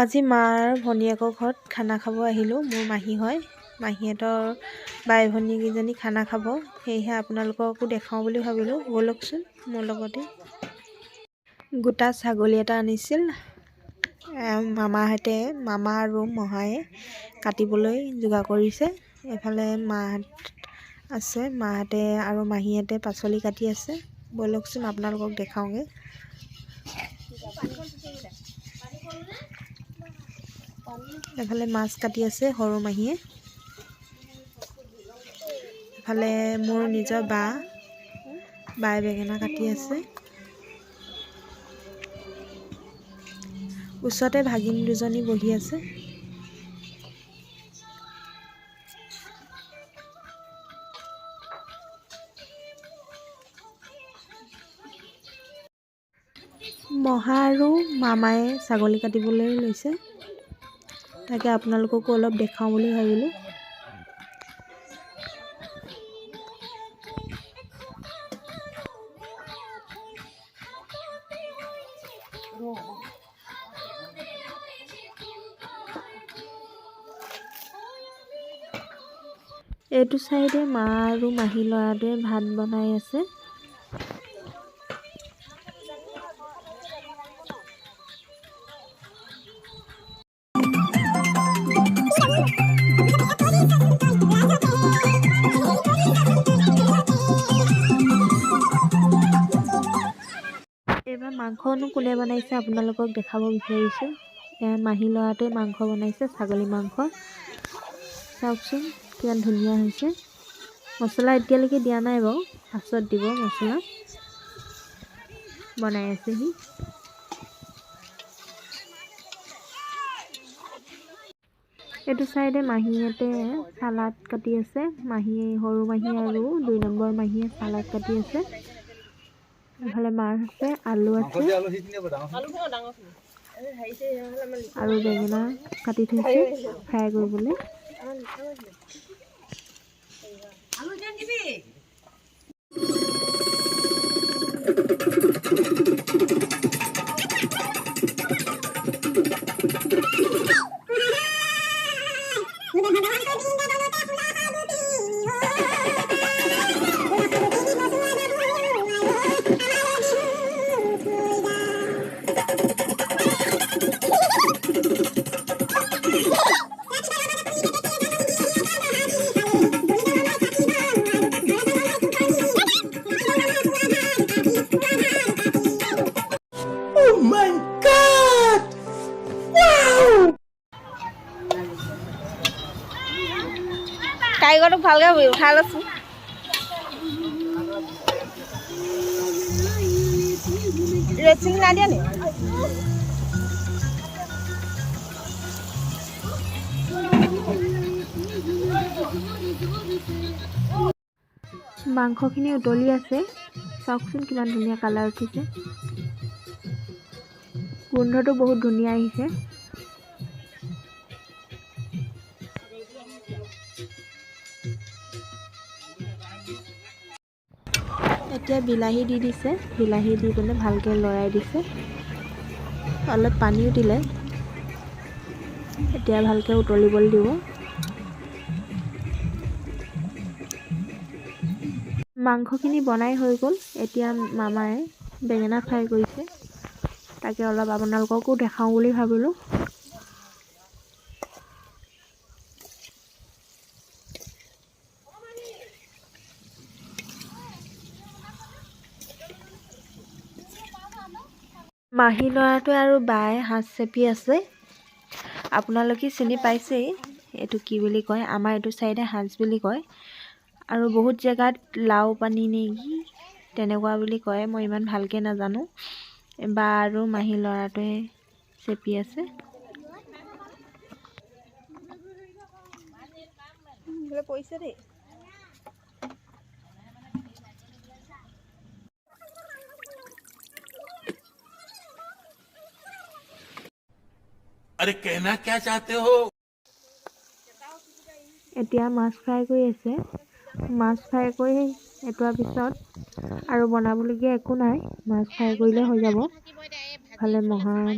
আজি মাৰ ভনীয়েকৰ ঘৰত খানা খাব আহিলোঁ। মোৰ মাহী হয়, মাহীহঁতৰ বাই ভনীকেইজনী খানা খাব, সেয়েহে আপোনালোককো দেখাওঁ বুলি ভাবিলোঁ। ব'লকচোন মোৰ লগতে। গোটা ছাগলী এটা আনিছিল মামাহঁতে, মামা আৰু মহায়ে কাটিবলৈ যোগাৰ কৰিছে। এফালে মাহঁত আছে, মাহঁতে আৰু মাহীহঁতে পাচলি কাটি আছে। ব'লকচোন আপোনালোকক দেখাওঁগৈ। এফালে মাছ কাটি আছে সৰু মাহীয়ে, এফালে মোৰ নিজৰ বাই বেঙেনা কাটি আছে। ওচৰতে ভাগিন দুজনী বহি আছে। মহা আৰু মামায়ে ছাগলী কাটিবলৈ লৈছে, তাকে আপোনালোককো অলপ দেখাওঁ বুলি ভাবিলোঁ। এইটো চাইডে মা আৰু মাহী ল'ৰাটোৱে ভাত বনাই আছে। এইবাৰ মাংসনো কোনে বনাইছে আপোনালোকক দেখাব বিচাৰিছোঁ। মাহী ল'ৰাটোৱে মাংস বনাইছে, ছাগলী মাংস। চাওকচোন কিমান ধুনীয়া হৈছে। মছলা এতিয়ালৈকে দিয়া নাই বাৰু, পাছত দিব মছলা। বনাই আছে সি। এইটো চাইডে মাহীহঁতে চালাড কাটি আছে। সৰু মাহী আৰু 2 নম্বৰ মাহীয়ে চালাড কাটি আছে। এফালে মাছ আছে, আলু আছে আৰু বেঙেনা কাটি থৈছে ফ্ৰাই কৰিবলৈ। কাৰিকৰটোক ভালকৈ উঠাই লৈছোঁ। ৰেচিং নাই দিয়া নি? মাংসখিনি উতলি আছে, চাওকচোন কিমান ধুনীয়া কালাৰ উঠিছে। গোন্ধটো বহুত ধুনীয়া আহিছে। এতিয়া বিলাহী দি দিছে, বিলাহী দি পেলাই ভালকৈ লৰাই দিছে। অলপ পানীও দিলে, এতিয়া ভালকৈ উতলিবলৈ দিব। মাংসখিনি বনাই হৈ গ'ল। এতিয়া মামায়ে বেঙেনা ফ্ৰাই কৰিছে, তাকে অলপ আপোনালোককো দেখাওঁ বুলি ভাবিলোঁ। মাহী ল'ৰাটোৱে আৰু বায়ে হাঁচ চেপি আছে। আপোনালোকে চিনি পাইছেই, এইটো কি বুলি কয়, আমাৰ এইটো চাইডে হাঁচ বুলি কয়, আৰু বহুত জেগাত লাও পানী নেকি তেনেকুৱা বুলি কয়, মই ইমান ভালকৈ নাজানো। বা আৰু মাহী ল'ৰাটোৱে চেপি আছে। পইচা দেই। अरे कहना क्या चाहते हो? এতিয়া মাছ ফ্ৰাই কৰি আছে। মাছ ফ্ৰাই কৰি এটোৱাৰ পিছত আৰু বনাবলগীয়া একো নাই, মাছ ফ্ৰাই কৰিলে হৈ যাব। ইফালে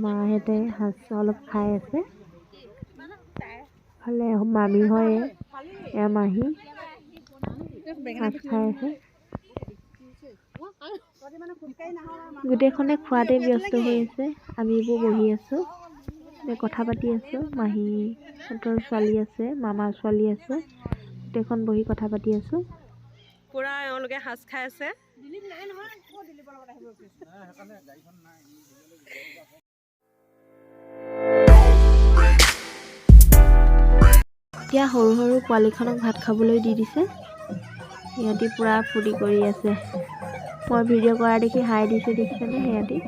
মাহেঁতে সাজ অলপ খাই আছে। ইফালে মামী হয় এয়া মাহী সাজ খাই আছে। গোটেইখনে খোৱাতে ব্যস্ত হৈ আছে। আমি এইবোৰ বহি আছোঁ, কথা পাতি আছোঁ। মাহীহঁতৰ ছোৱালী আছে, মামাৰ ছোৱালী আছে, গোটেইখন বহি কথা পাতি আছোঁ। পুৰা এওঁলোকে সাজ খাই আছে। এতিয়া সৰু সৰু পোৱালীখনক ভাত খাবলৈ দি দিছে। সিহঁতি পুৰা ফূৰ্তি কৰি আছে। মই ভিডিঅ' কৰা দেখি হাই দিছে, দেখিছেনে সিহঁতি?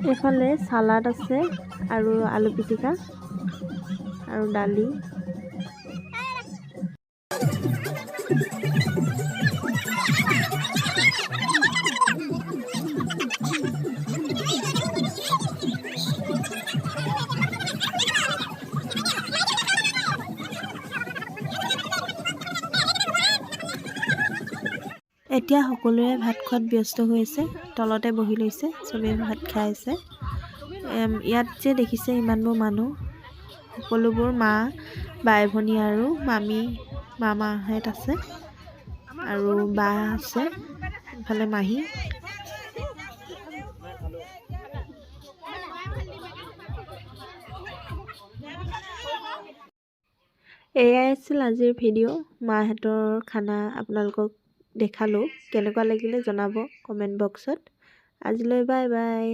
এইফালে চালাড আছে আৰু আলু পিটিকা আৰু দালি। এতিয়া সকলোৱে ভাত খোৱাত ব্যস্ত হৈ আছে। তলতে বহি লৈছে, চবেই ভাত খাই আছে। ইয়াত যে দেখিছে ইমানবোৰ মানুহ, সকলোবোৰ মা, বাই ভনী আৰু মামাহঁত আছে আৰু বা আছে, ইফালে মাহী। এয়াই আছিল আজিৰ ভিডিঅ'। মাহঁতৰ খানা আপোনালোকক দেখালোঁ। কেনেকুৱা লাগিলে জনাব কমেণ্ট বক্সত। আজিলৈ বাই বাই।